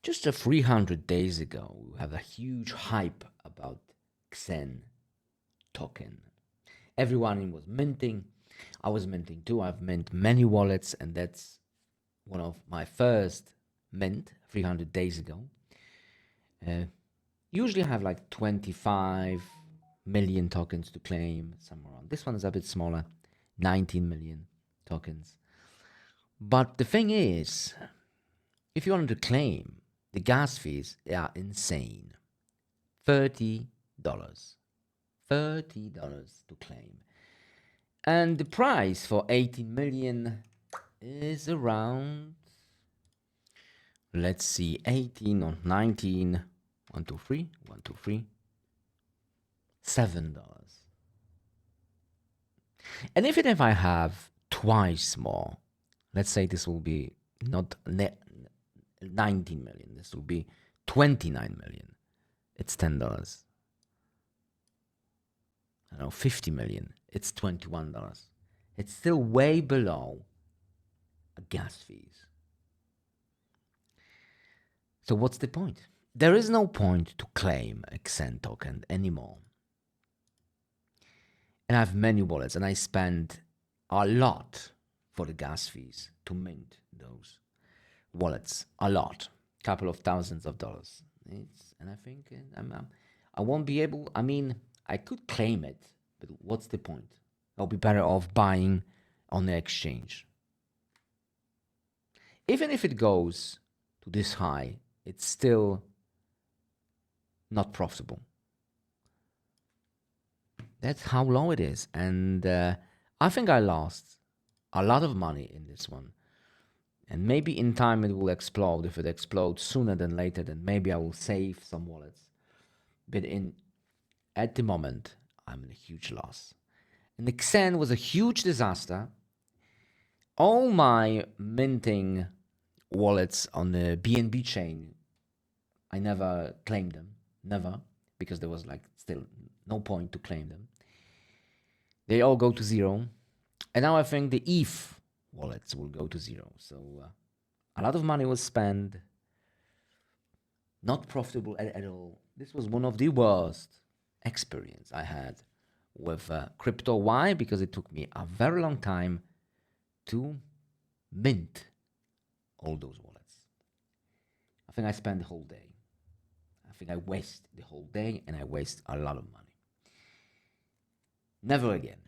Just 300 days ago, we had a huge hype about Xen token. Everyone was minting. I was minting too. I've minted many wallets, and that's one of my first mint 300 days ago. Usually I have like 25 million tokens to claim, somewhere around. This one is a bit smaller, 19 million tokens. But the thing is, if you want to claim, the gas fees are insane. $30. $30 to claim. And the price for 18 million is around, let's see, 18 or 19, 1, 2, 3, 1, 2, 3, $7. And even if I have twice more, let's say this will be not 19 million, this will be 29 million. It's $10. I don't know, 50 million, it's $21. It's still way below gas fees. So what's the point? There is no point to claim a Xen token anymore. And I have many wallets, and I spend a lot for the gas fees to mint those wallets. A lot, couple of thousands of dollars. And I think I won't be able. I mean, I could claim it, but what's the point? I'll be better off buying on the exchange. Even if it goes to this high, it's still not profitable. That's how low it is. And I think I lost a lot of money in this one. And maybe in time it will explode. If it explodes sooner than later, then maybe I will save some wallets. But at the moment, I'm in a huge loss. And the Xen was a huge disaster. All my minting wallets on the BNB chain, I never claimed them. Never. Because there was like still no point to claim them. They all go to zero. And now I think the ETH wallets will go to zero. So a lot of money was spent. Not profitable at all. This was one of the worst experience I had with crypto. Why? Because it took me a very long time to mint all those wallets. I think I spent the whole day. I think I waste the whole day, and I waste a lot of money. Never again.